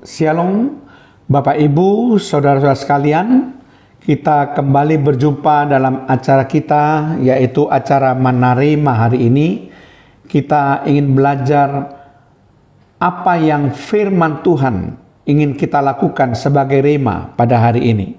Shalom, Bapak Ibu, saudara-saudara sekalian. Kita kembali berjumpa dalam acara kita, yaitu acara Manarema hari ini. Kita ingin belajar apa yang firman Tuhan ingin kita lakukan sebagai rema pada hari ini.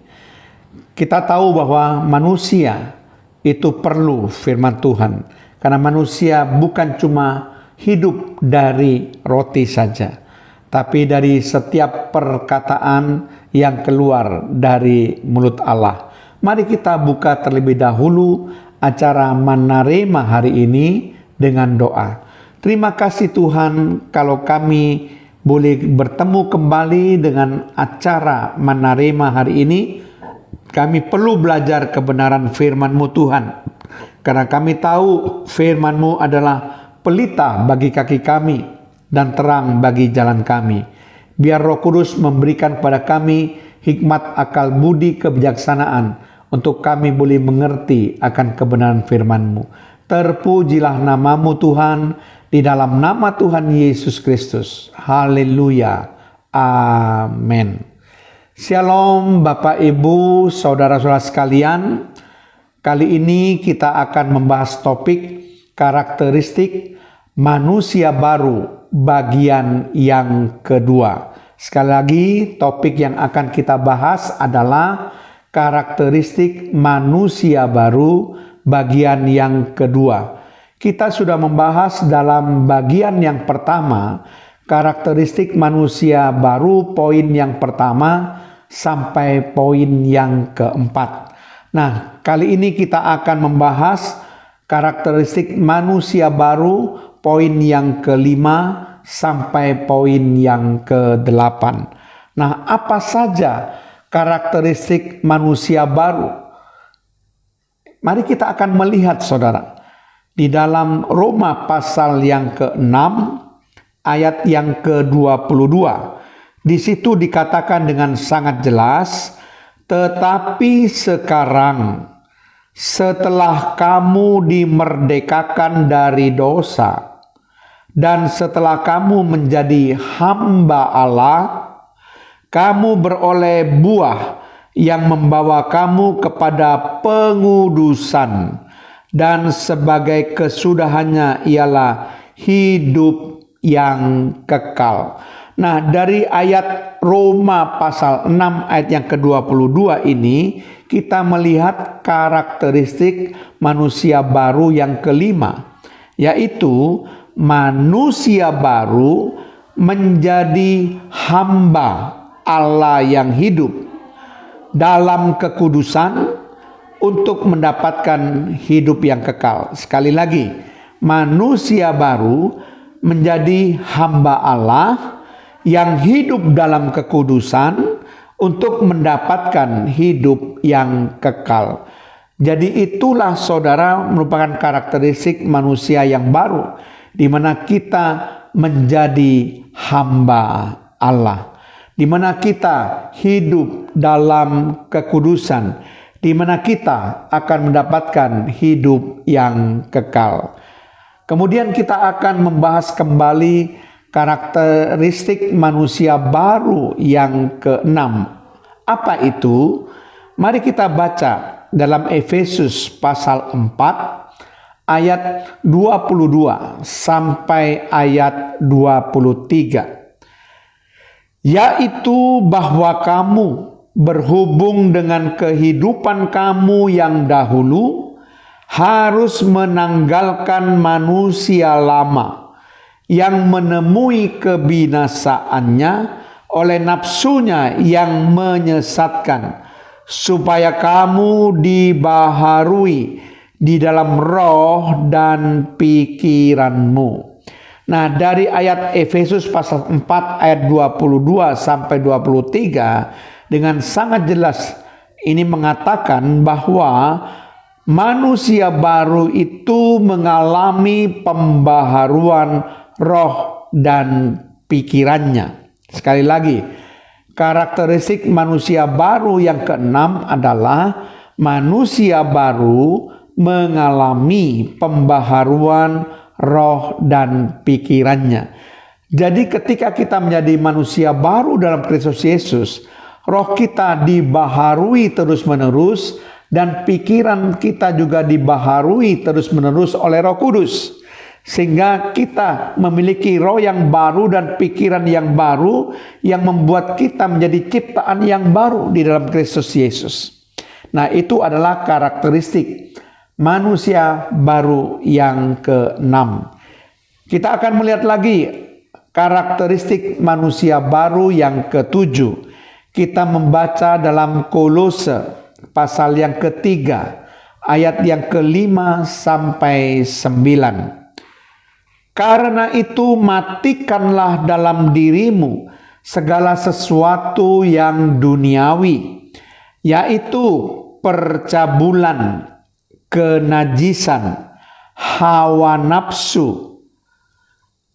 Kita tahu bahwa manusia itu perlu firman Tuhan, karena manusia bukan cuma hidup dari roti saja, tapi dari setiap perkataan yang keluar dari mulut Allah. Mari kita buka terlebih dahulu acara Manarema hari ini dengan doa. Terima kasih Tuhan kalau kami boleh bertemu kembali dengan acara Manarema hari ini. Kami perlu belajar kebenaran firman-Mu Tuhan, karena kami tahu firman-Mu adalah pelita bagi kaki kami dan terang bagi jalan kami. Biar Roh Kudus memberikan kepada kami hikmat, akal budi, kebijaksanaan untuk kami boleh mengerti akan kebenaran firman-Mu. Terpujilah nama-Mu Tuhan, di dalam nama Tuhan Yesus Kristus. Haleluya. Amin. Shalom Bapak Ibu, saudara-saudara sekalian. Kali ini kita akan membahas topik karakteristik manusia baru bagian yang kedua. Sekali lagi, topik yang akan kita bahas adalah karakteristik manusia baru bagian yang kedua. Kita sudah membahas dalam bagian yang pertama karakteristik manusia baru poin yang pertama sampai poin yang keempat. Nah, kali ini kita akan membahas karakteristik manusia baru poin yang kelima sampai poin yang ke-8. Nah, apa saja karakteristik manusia baru? Mari kita akan melihat, saudara, di dalam Roma pasal yang ke-6 ayat yang ke-22. Di situ dikatakan dengan sangat jelas, tetapi sekarang setelah kamu dimerdekakan dari dosa, dan setelah kamu menjadi hamba Allah, kamu beroleh buah yang membawa kamu kepada pengudusan, dan sebagai kesudahannya ialah hidup yang kekal. Nah, dari ayat Roma pasal 6 ayat yang ke-22 ini, kita melihat karakteristik manusia baru yang kelima, yaitu manusia baru menjadi hamba Allah yang hidup dalam kekudusan untuk mendapatkan hidup yang kekal. Sekali lagi, manusia baru menjadi hamba Allah yang hidup dalam kekudusan untuk mendapatkan hidup yang kekal. Jadi itulah, saudara, merupakan karakteristik manusia yang baru, di mana kita menjadi hamba Allah, di mana kita hidup dalam kekudusan, di mana kita akan mendapatkan hidup yang kekal. Kemudian kita akan membahas kembali karakteristik manusia baru yang ke-6. Apa itu? Mari kita baca dalam Efesus pasal 4 ayat 22 sampai ayat 23. Yaitu bahwa kamu berhubung dengan kehidupan kamu yang dahulu harus menanggalkan manusia lama yang menemui kebinasaannya oleh nafsunya yang menyesatkan, supaya kamu dibaharui di dalam roh dan pikiranmu. Nah, dari ayat Efesus pasal 4 ayat 22 sampai 23 dengan sangat jelas ini mengatakan bahwa manusia baru itu mengalami pembaharuan roh dan pikirannya. Sekali lagi, karakteristik manusia baru yang ke-6 adalah manusia baru mengalami pembaharuan roh dan pikirannya. Jadi ketika kita menjadi manusia baru dalam Kristus Yesus, roh kita dibaharui terus-menerus dan pikiran kita juga dibaharui terus-menerus oleh Roh Kudus. Sehingga kita memiliki roh yang baru dan pikiran yang baru yang membuat kita menjadi ciptaan yang baru di dalam Kristus Yesus. Nah, itu adalah karakteristik manusia baru yang ke-6. Kita akan melihat lagi karakteristik manusia baru yang ke-7. Kita membaca dalam Kolose pasal yang ke-3 ayat yang ke-5 sampai 9. Karena itu matikanlah dalam dirimu segala sesuatu yang duniawi, yaitu percabulan, kenajisan, hawa nafsu,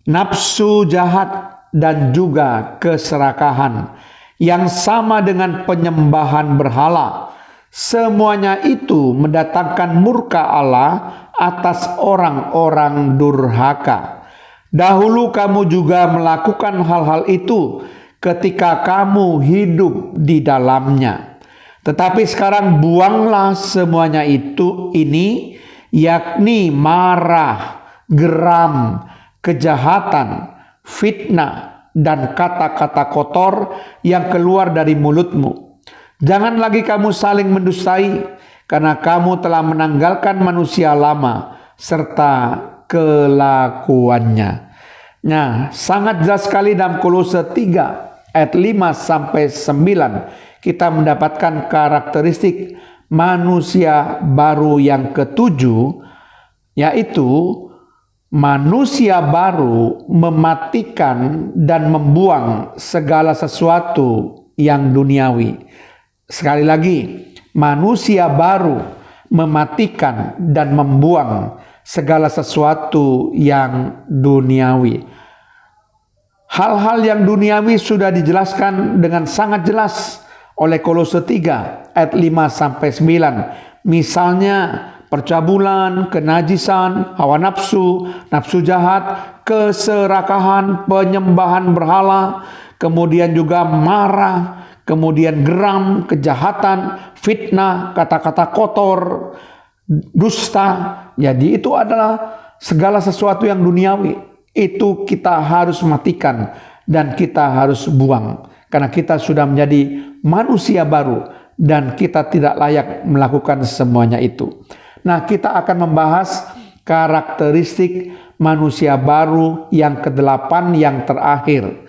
nafsu jahat, dan juga keserakahan yang sama dengan penyembahan berhala. Semuanya itu mendatangkan murka Allah atas orang-orang durhaka. Dahulu kamu juga melakukan hal-hal itu ketika kamu hidup di dalamnya. Tetapi sekarang buanglah semuanya ini, yakni marah, geram, kejahatan, fitnah, dan kata-kata kotor yang keluar dari mulutmu. Jangan lagi kamu saling mendustai, karena kamu telah menanggalkan manusia lama serta kelakuannya. Nah, sangat jelas sekali dalam Kolose 3 ayat 5 sampai 9 kita mendapatkan karakteristik manusia baru yang ke-7, yaitu manusia baru mematikan dan membuang segala sesuatu yang duniawi. Sekali lagi, manusia baru mematikan dan membuang segala sesuatu yang duniawi. Hal-hal yang duniawi sudah dijelaskan dengan sangat jelas oleh Kolose 3 ayat 5 sampai 9. Misalnya percabulan, kenajisan, hawa nafsu, nafsu jahat, keserakahan, penyembahan berhala, kemudian juga marah, kemudian geram, kejahatan, fitnah, kata-kata kotor, dusta. Jadi itu adalah segala sesuatu yang duniawi. Itu kita harus matikan dan kita harus buang. Karena kita sudah menjadi manusia baru dan kita tidak layak melakukan semuanya itu. Nah, kita akan membahas karakteristik manusia baru yang ke-8 yang terakhir.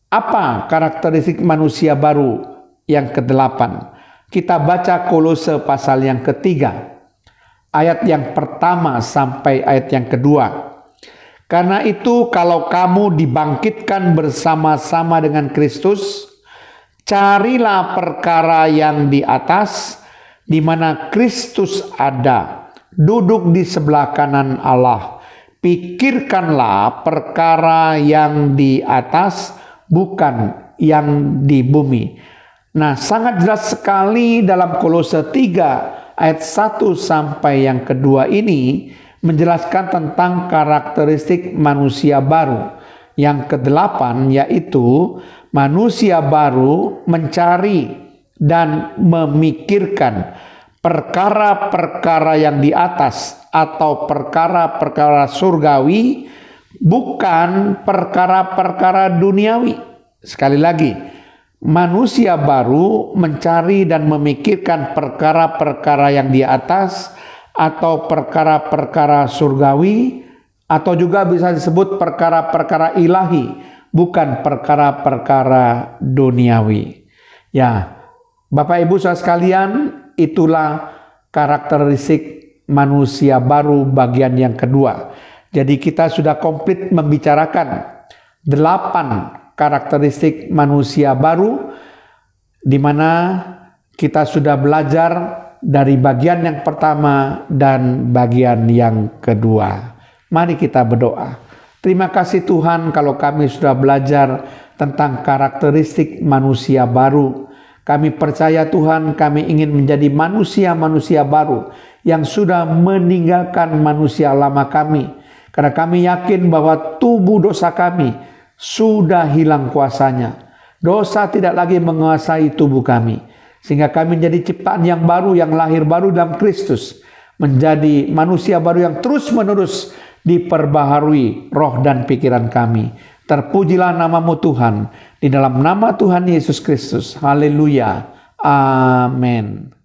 Apa karakteristik manusia baru yang ke-8? Kita baca Kolose pasal yang ke-3, ayat yang pertama sampai ayat yang kedua. Karena itu kalau kamu dibangkitkan bersama-sama dengan Kristus, carilah perkara yang di atas, di mana Kristus ada, duduk di sebelah kanan Allah. Pikirkanlah perkara yang di atas, bukan yang di bumi. Nah, sangat jelas sekali dalam Kolose 3 ayat 1 sampai yang kedua ini menjelaskan tentang karakteristik manusia baru. Yang ke-8 yaitu manusia baru mencari dan memikirkan perkara-perkara yang di atas atau perkara-perkara surgawi, bukan perkara-perkara duniawi. Sekali lagi, manusia baru mencari dan memikirkan perkara-perkara yang di atas atau perkara-perkara surgawi, atau juga bisa disebut perkara-perkara ilahi, bukan perkara-perkara duniawi. Ya, Bapak Ibu saudara sekalian, itulah karakteristik manusia baru bagian yang kedua. Jadi kita sudah komplit membicarakan 8 karakteristik manusia baru, di mana kita sudah belajar dari bagian yang pertama dan bagian yang kedua. Mari kita berdoa. Terima kasih Tuhan kalau kami sudah belajar tentang karakteristik manusia baru. Kami percaya Tuhan, kami ingin menjadi manusia-manusia baru yang sudah meninggalkan manusia lama kami. Karena kami yakin bahwa tubuh dosa kami sudah hilang kuasanya. Dosa tidak lagi menguasai tubuh kami. Sehingga kami menjadi ciptaan yang baru, yang lahir baru dalam Kristus. Menjadi manusia baru yang terus-menerus diperbaharui roh dan pikiran kami. Terpujilah namamu Tuhan. Di dalam nama Tuhan Yesus Kristus. Haleluya. Amin.